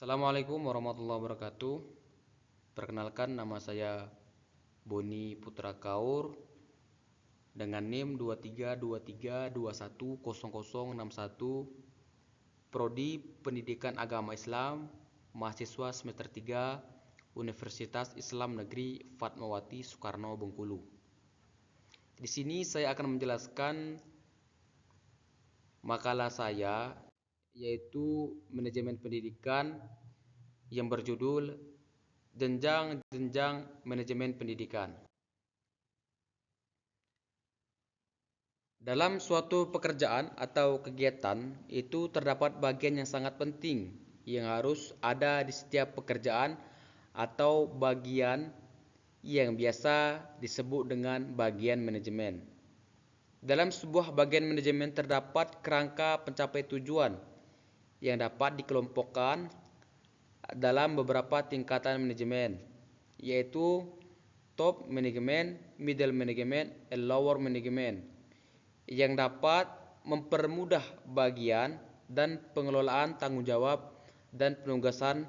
Assalamualaikum warahmatullahi wabarakatuh. Perkenalkan, nama saya Boni Putra Kaur dengan NIM 2323210061, Prodi Pendidikan Agama Islam, mahasiswa semester 3, Universitas Islam Negeri Fatmawati Soekarno Bengkulu. Di sini saya akan menjelaskan makalah saya, yaitu manajemen pendidikan, yang berjudul Jenjang-jenjang manajemen pendidikan. Dalam suatu pekerjaan atau kegiatan itu terdapat bagian yang sangat penting yang harus ada di setiap pekerjaan atau bagian yang biasa disebut dengan bagian manajemen. Dalam sebuah bagian manajemen terdapat kerangka pencapai tujuan yang dapat dikelompokkan dalam beberapa tingkatan manajemen, yaitu top management, middle management, and lower management, yang dapat mempermudah bagian dan pengelolaan tanggung jawab dan penugasan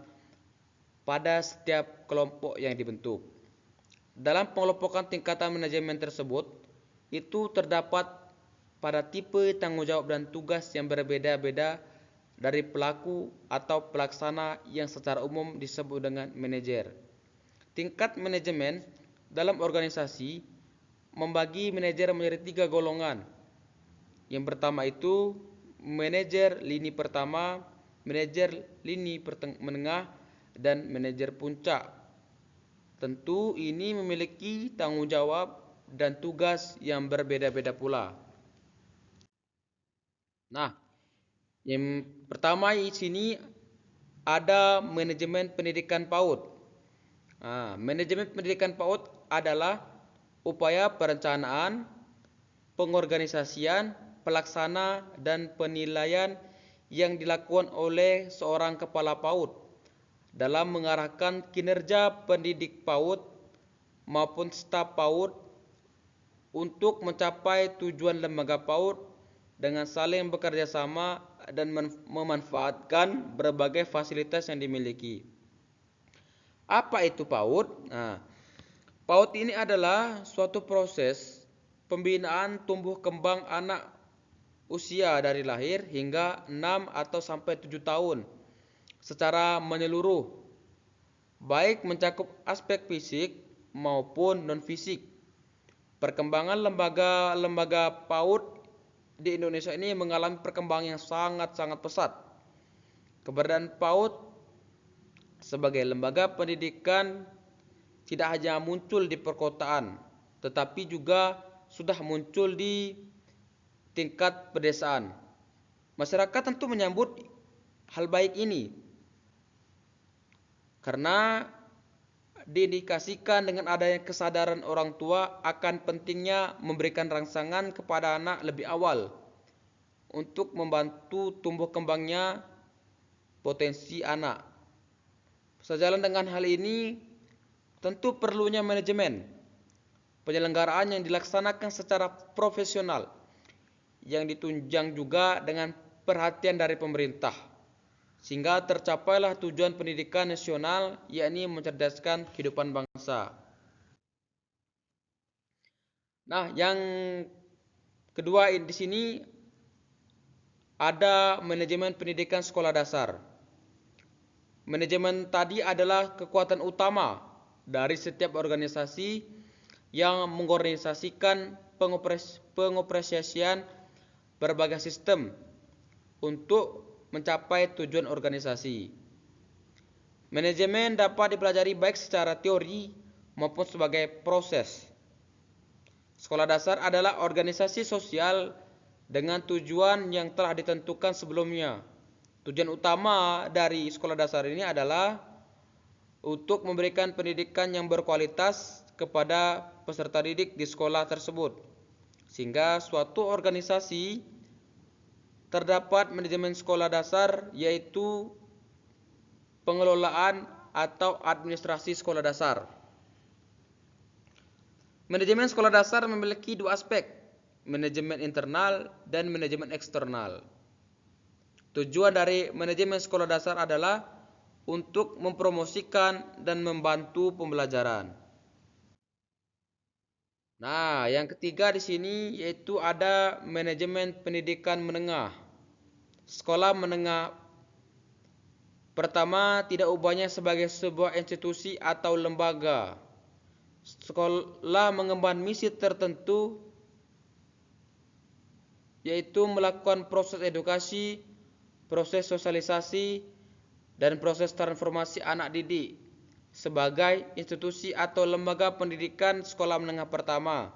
pada setiap kelompok yang dibentuk. Dalam pengelompokan tingkatan manajemen tersebut, itu terdapat pada tipe tanggung jawab dan tugas yang berbeda-beda dari pelaku atau pelaksana yang secara umum disebut dengan manajer. Tingkat manajemen dalam organisasi membagi manajer menjadi 3 golongan. Yang pertama itu manajer lini pertama, manajer lini menengah, dan manajer puncak. Tentu ini memiliki tanggung jawab dan tugas yang berbeda-beda pula. Nah, yang pertama di sini ada manajemen pendidikan PAUD. Manajemen pendidikan PAUD adalah upaya perencanaan, pengorganisasian, pelaksana, dan penilaian yang dilakukan oleh seorang kepala PAUD dalam mengarahkan kinerja pendidik PAUD maupun staf PAUD untuk mencapai tujuan lembaga PAUD dengan saling bekerja sama dan memanfaatkan berbagai fasilitas yang dimiliki. Apa itu PAUD? PAUD ini adalah suatu proses pembinaan tumbuh kembang anak usia dari lahir hingga 6 atau sampai 7 tahun secara menyeluruh, baik mencakup aspek fisik maupun non-fisik. Perkembangan lembaga-lembaga PAUD di Indonesia ini mengalami perkembangan yang sangat-sangat pesat. Keberadaan PAUD sebagai lembaga pendidikan tidak hanya muncul di perkotaan, tetapi juga sudah muncul di tingkat pedesaan. Masyarakat tentu menyambut hal baik ini karena diindikasikan dengan adanya kesadaran orang tua akan pentingnya memberikan rangsangan kepada anak lebih awal untuk membantu tumbuh kembangnya potensi anak. Sejalan dengan hal ini, tentu perlunya manajemen penyelenggaraan yang dilaksanakan secara profesional yang ditunjang juga dengan perhatian dari pemerintah, sehingga tercapailah tujuan pendidikan nasional, yakni mencerdaskan kehidupan bangsa. Nah, yang kedua di sini ada manajemen pendidikan sekolah dasar. Manajemen tadi adalah kekuatan utama dari setiap organisasi yang mengorganisasikan pengoperasian berbagai sistem untuk mencapai tujuan organisasi. Manajemen dapat dipelajari baik secara teori maupun sebagai proses. Sekolah dasar adalah organisasi sosial dengan tujuan yang telah ditentukan sebelumnya. Tujuan utama dari sekolah dasar ini adalah untuk memberikan pendidikan yang berkualitas kepada peserta didik di sekolah tersebut, sehingga suatu organisasi terdapat manajemen sekolah dasar, yaitu pengelolaan atau administrasi sekolah dasar. Manajemen sekolah dasar memiliki 2 aspek, manajemen internal dan manajemen eksternal. Tujuan dari manajemen sekolah dasar adalah untuk mempromosikan dan membantu pembelajaran. Nah, yang ketiga di sini yaitu ada manajemen pendidikan menengah. Sekolah menengah pertama tidak ubahnya sebagai sebuah institusi atau lembaga. Sekolah mengemban misi tertentu yaitu melakukan proses edukasi, proses sosialisasi, dan proses transformasi anak didik sebagai institusi atau lembaga pendidikan. Sekolah menengah pertama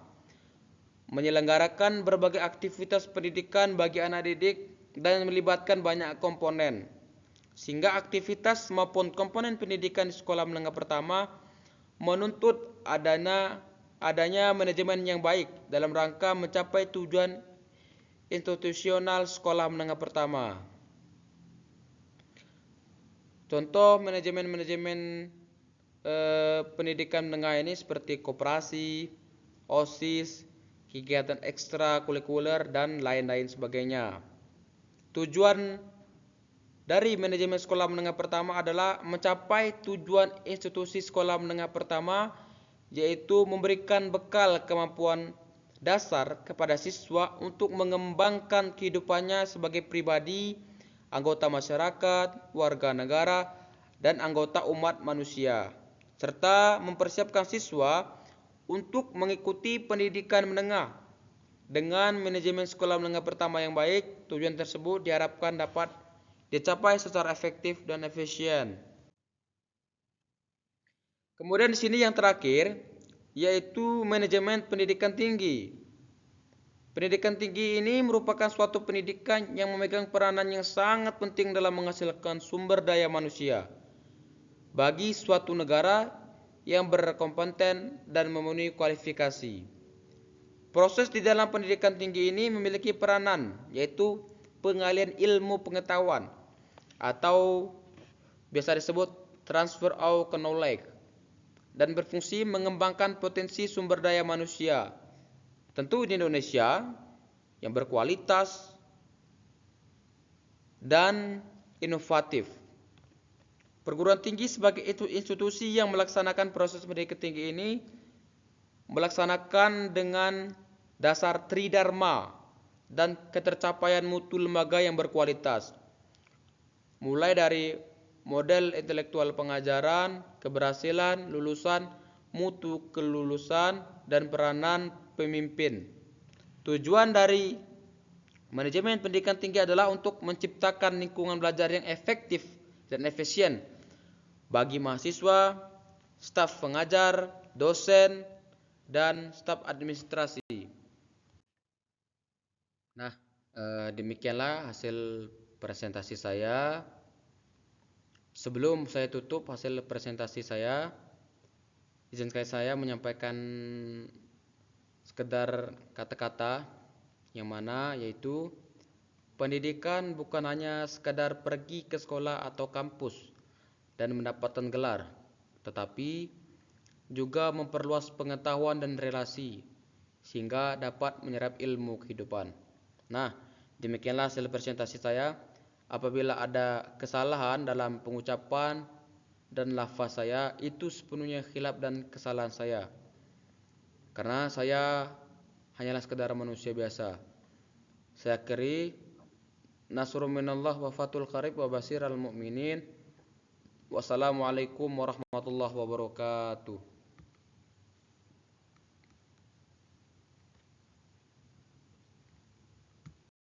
menyelenggarakan berbagai aktivitas pendidikan bagi anak didik dan melibatkan banyak komponen, sehingga aktivitas maupun komponen pendidikan di sekolah menengah pertama menuntut adanya manajemen yang baik dalam rangka mencapai tujuan institusional sekolah menengah pertama. Contoh manajemen pendidikan menengah ini seperti koperasi, OSIS, kegiatan ekstrakurikuler, dan lain-lain sebagainya. Tujuan dari manajemen sekolah menengah pertama adalah mencapai tujuan institusi sekolah menengah pertama, yaitu memberikan bekal kemampuan dasar kepada siswa untuk mengembangkan kehidupannya sebagai pribadi, anggota masyarakat, warga negara, dan anggota umat manusia, serta mempersiapkan siswa untuk mengikuti pendidikan menengah. Dengan manajemen sekolah menengah pertama yang baik, tujuan tersebut diharapkan dapat dicapai secara efektif dan efisien. Kemudian di sini yang terakhir yaitu manajemen pendidikan tinggi. Pendidikan tinggi ini merupakan suatu pendidikan yang memegang peranan yang sangat penting dalam menghasilkan sumber daya manusia bagi suatu negara yang berkompeten dan memenuhi kualifikasi. Proses di dalam pendidikan tinggi ini memiliki peranan, yaitu pengalian ilmu pengetahuan atau biasa disebut transfer of knowledge, dan berfungsi mengembangkan potensi sumber daya manusia, tentu di Indonesia, yang berkualitas dan inovatif. Perguruan tinggi sebagai institusi yang melaksanakan proses pendidikan tinggi ini melaksanakan dengan dasar tridharma dan ketercapaian mutu lembaga yang berkualitas, mulai dari model intelektual pengajaran, keberhasilan lulusan, mutu kelulusan, dan peranan pemimpin. Tujuan dari manajemen pendidikan tinggi adalah untuk menciptakan lingkungan belajar yang efektif dan efisien bagi mahasiswa, staf pengajar, dosen, dan staf administrasi. Nah, demikianlah hasil presentasi saya. Sebelum saya tutup hasil presentasi saya, izinkan saya menyampaikan sekedar kata-kata yang mana yaitu pendidikan bukan hanya sekadar pergi ke sekolah atau kampus dan mendapatkan gelar, tetapi juga memperluas pengetahuan dan relasi sehingga dapat menyerap ilmu kehidupan. Nah, demikianlah hasil presentasi saya. Apabila ada kesalahan dalam pengucapan dan lafaz saya, itu sepenuhnya khilaf dan kesalahan saya, karena saya hanyalah sekedar manusia biasa. Saya akhiri, nasrun minallah wa fatul qarib wa basiral mu'minin. Wassalamualaikum warahmatullahi wabarakatuh.